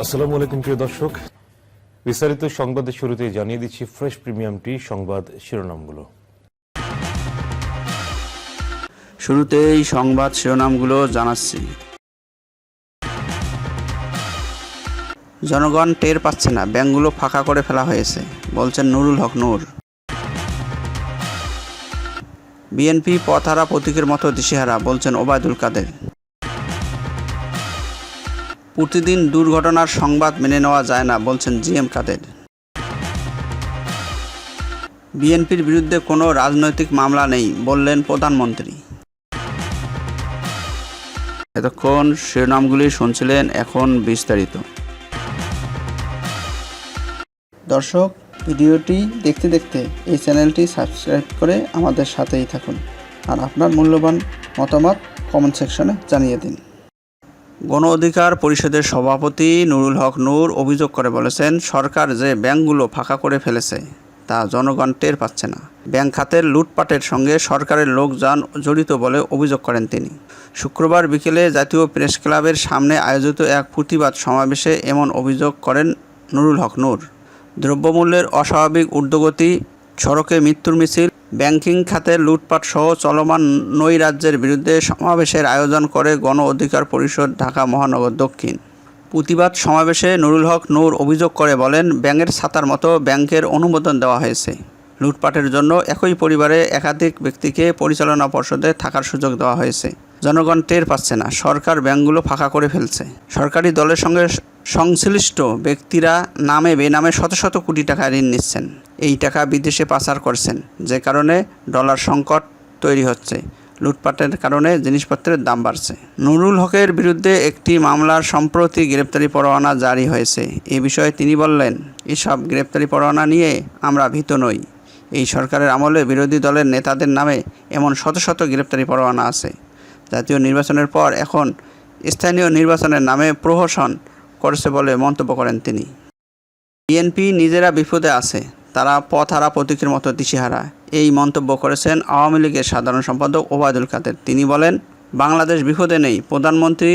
আসসালামু আলাইকুম প্রিয় দর্শক, বিস্তারিত সংবাদের শুরুতে জানিয়ে দিচ্ছি ফ্রেশ প্রিমিয়াম টি সংবাদ শিরোনামগুলো। শুরুতেই সংবাদ শিরোনামগুলো জানাচ্ছি। জনগণ টের পাচ্ছে না, ব্যাংকগুলো ফাঁকা করে ফেলা হয়েছে, বলছেন নুরুল হক নূর। বিএনপি পথহারা প্রতীকের মতো দিশেহারা, বলছেন ওবায়দুল কাদের। প্রতিদিন দুর্ঘটনার সংবাদ মেনে নেওয়া যায় না, বলছেন জিএম কাদের। বিএনপির বিরুদ্ধে কোনো রাজনৈতিক মামলা নেই, বললেন প্রধানমন্ত্রী। এতক্ষণ শিরোনামগুলি শুনছিলেন, এখন বিস্তারিত। দর্শক, ভিডিওটি দেখতে দেখতে এই চ্যানেলটি সাবস্ক্রাইব করে আমাদের সাথেই থাকুন, আর আপনার মূল্যবান মতামত কমেন্ট সেকশনে জানিয়ে দিন। গণ অধিকার পরিষদের সভাপতি নুরুল হক নূর অভিযোগ করে বলেছেন, সরকার যে ব্যাংকগুলো ফাঁকা করে ফেলেছে তা জনগণ টের পাচ্ছে না। ব্যাংক খাতের লুটপাটের সঙ্গে সরকারের লোকজন জড়িত বলে অভিযোগ করেন তিনি। শুক্রবার বিকেলে জাতীয় প্রেস ক্লাবের সামনে আয়োজিত এক প্রতিবাদ সমাবেশে এমন অভিযোগ করেন নুরুল হক নূর। দ্রব্যমূল্যের অস্বাভাবিক ঊর্ধ্বগতি, সড়কে মৃত্যুর মিছিল, ব্যাংকিং খাতের লুটপাট সহ চলমান নৈরাজ্যের বিরুদ্ধে সমাবেশের আয়োজন করে গণ অধিকার পরিষদ ঢাকা মহানগর দক্ষিণ। প্রতিবাদ সমাবেশে নুরুল হক নূর অভিযোগ করে বলেন, ব্যাংকের ছাতার মতো ব্যাংকের অনুমোদন দেওয়া হয়েছে। লুটপাটের জন্য একই পরিবারে একাধিক ব্যক্তিকে পরিচালনা পর্ষদে থাকার সুযোগ দেওয়া হয়েছে। জনগণ টের পাচ্ছে না, সরকার ব্যাংকগুলো ফাঁকা করে ফেলছে। সরকারি দলের সঙ্গে সংশ্লিষ্ট ব্যক্তিরা নামে বেনামে শত শত কোটি টাকা ঋণ নিচ্ছেন। এই টাকা বিদেশে পাচার করছেন, যে কারণে ডলার সংকট তৈরি হচ্ছে। লুটপাটের কারণে জিনিসপত্রের দাম বাড়ছে। নুরুল হকের বিরুদ্ধে একটি মামলার সম্প্রতি গ্রেপ্তারি পরোয়ানা জারি হয়েছে। এ বিষয়ে তিনি বললেন, এসব গ্রেপ্তারি পরোয়ানা নিয়ে আমরা ভীত নই। এই সরকারের আমলে বিরোধী দলের নেতাদের নামে এমন শত শত গ্রেপ্তারি পরোয়ানা আছে। জাতীয় নির্বাচনের পর এখন স্থানীয় নির্বাচনের নামে প্রহসন করছে বলে মন্তব্য করেন তিনি। বিএনপি নিজেরা বিপদে আছে, তারা পথহারা প্রতীকের মতো দিশেহারা, এই মন্তব্য করেছেন আওয়ামী লীগের সাধারণ সম্পাদক ওবায়দুল কাদের। তিনি বলেন, বাংলাদেশ বিপদে নেই। প্রধানমন্ত্রী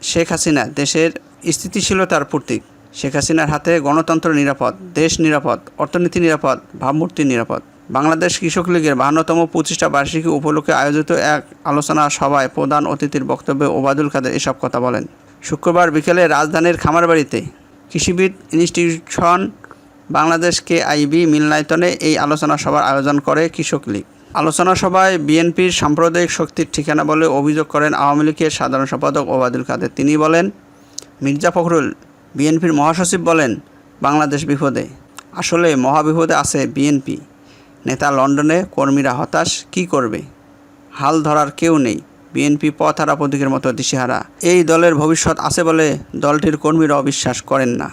শেখ হাসিনা দেশের স্থিতিশীলতার প্রতীক। শেখ হাসিনার হাতে গণতন্ত্র নিরাপদ, দেশ নিরাপদ, অর্থনীতি নিরাপদ, ভাবমূর্তি নিরাপদ। বাংলাদেশ কৃষক লীগের 52তম প্রতিষ্ঠা বার্ষিকী উপলক্ষে আয়োজিত এক আলোচনা সভায় প্রধান অতিথির বক্তব্যে ওবায়দুল কাদের এসব কথা বলেন। শুক্রবার বিকেলে রাজধানীর খামারবাড়িতে কৃষিবিদ ইনস্টিটিউশন বাংলাদেশ KIB মিলনায়তনে এই আলোচনা সভার আয়োজন করে কৃষক লীগ। আলোচনা সভায় বিএনপির সাম্প্রদায়িক শক্তির ঠিকানা বলে অভিযোগ করেন আওয়ামী লীগের সাধারণ সম্পাদক ওবায়দুল কাদের। তিনি বলেন, মির্জা ফখরুল বিএনপির মহাসচিব বলেন, বাংলাদেশ বিপদে। আসলে মহাবিপদে আছে বিএনপি। নেতা লন্ডনে, কর্মীরা হতাশ, কি করবে? হাল ধরার কেউ নেই। বিএনপি পথহারা প্রতীকের মতো দিশেহারা। এই দলের ভবিষ্যৎ আছে বলে দলটির কর্মীরাও বিশ্বাস করেন না।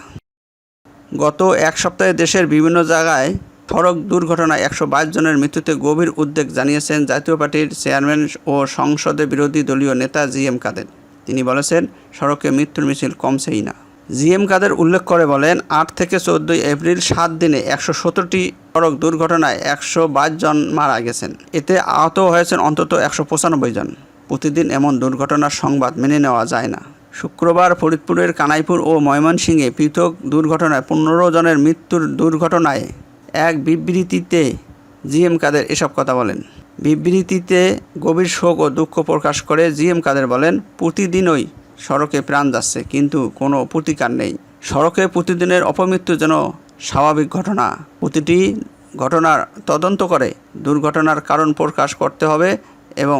গত এক সপ্তাহে দেশের বিভিন্ন জায়গায় সড়ক দুর্ঘটনায় 122 জনের মৃত্যুতে গভীর উদ্বেগ জানিয়েছেন জাতীয় পার্টির চেয়ারম্যান ও সংসদে বিরোধী দলীয় নেতা জিএম কাদের। তিনি বলেছেন, সড়কে মৃত্যুর মিছিল কমছেই না। জিএম কাদের উল্লেখ করে বলেন, 8 থেকে 14 এপ্রিল 7 দিনে 117টি সড়ক দুর্ঘটনায় 122 জন মারা গেছেন। এতে আহত হয়েছেন অন্তত 195 জন। প্রতিদিন এমন দুর্ঘটনার সংবাদ মেনে নেওয়া যায় না। শুক্রবার ফরিদপুরের কানাইপুর ও ময়মনসিংহে পৃথক দুর্ঘটনায় 15 জনের মৃত্যুর দুর্ঘটনায় এক বিবৃতিতে জিএম কাদের এসব কথা বলেন। বিবৃতিতে গভীর শোক ও দুঃখ প্রকাশ করে জিএম কাদের বলেন, প্রতিদিনই সড়কে প্রাণ যাচ্ছে, কিন্তু কোনো প্রতিকার নেই। সড়কে প্রতিদিনের অপমৃত্যু যেন স্বাভাবিক ঘটনা। প্রতিটি ঘটনার তদন্ত করে দুর্ঘটনার কারণ প্রকাশ করতে হবে এবং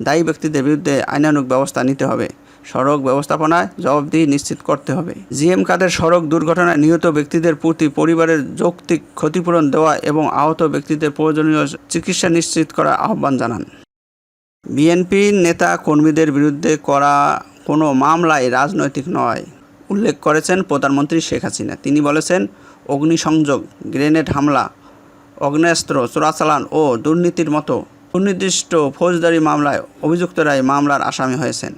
দায়ী ব্যক্তিদের বিরুদ্ধে আইনানুগ ব্যবস্থা নিতে হবে। সড়ক ব্যবস্থাপনায় জবাবদিহি নিশ্চিত করতে হবে। জিএম কাদের সড়ক দুর্ঘটনায় নিহত ব্যক্তিদের প্রতি পরিবারের যৌক্তিক ক্ষতিপূরণ দেওয়া এবং আহত ব্যক্তিদের প্রয়োজনীয় চিকিৎসা নিশ্চিত করার আহ্বান জানান। বিএনপির নেতা কর্মীদের বিরুদ্ধে করা কোনো মামলাই রাজনৈতিক নয় উল্লেখ করেছেন প্রধানমন্ত্রী শেখ হাসিনা। তিনি বলেছেন, অগ্নিসংযোগ, গ্রেনেড হামলা, আগ্নেয়াস্ত্র চোরাচালান ও দুর্নীতির মতো সুনির্দিষ্ট ফৌজদারি মামলায় অভিযুক্তরাই মামলার আসামি হয়েছেন।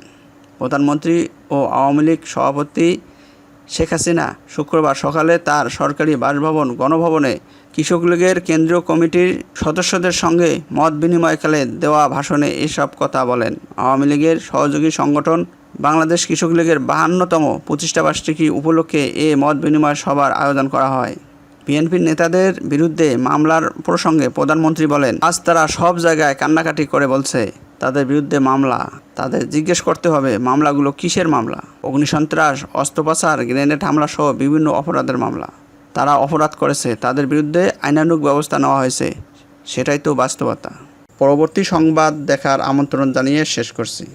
প্রধানমন্ত্রী ও আওয়ামী লীগ সভাপতি শেখ হাসিনা শুক্রবার সকালে তার সরকারি বাসভবন গণভবনে কৃষক লীগের কেন্দ্রীয় কমিটির সদস্যদের সঙ্গে মত বিনিময়কালে দেওয়া ভাষণে এসব কথা বলেন। আওয়ামী লীগের সহযোগী সংগঠন বাংলাদেশ কৃষক লীগের 52তম প্রতিষ্ঠাবার্ষিকী উপলক্ষে এ মত বিনিময় সভার আয়োজন করা হয়। বিএনপির নেতাদের বিরুদ্ধে মামলার প্রসঙ্গে প্রধানমন্ত্রী বলেন, আজ তারা সব জায়গায় কান্নাকাটি করে বলছে তাদের বিরুদ্ধে মামলা। তাদের জিজ্ঞেস করতে হবে মামলাগুলো কিসের মামলা? অগ্নিসন্ত্রাস, অস্ত্র পাচার, গ্রেনেড হামলা সহ বিভিন্ন অপরাধের মামলা। তারা অপরাধ করেছে, তাদের বিরুদ্ধে আইনানুগ ব্যবস্থা নেওয়া হয়েছে, সেটাই তো বাস্তবতা। পরবর্তী সংবাদ দেখার আমন্ত্রণ জানিয়ে শেষ করছি।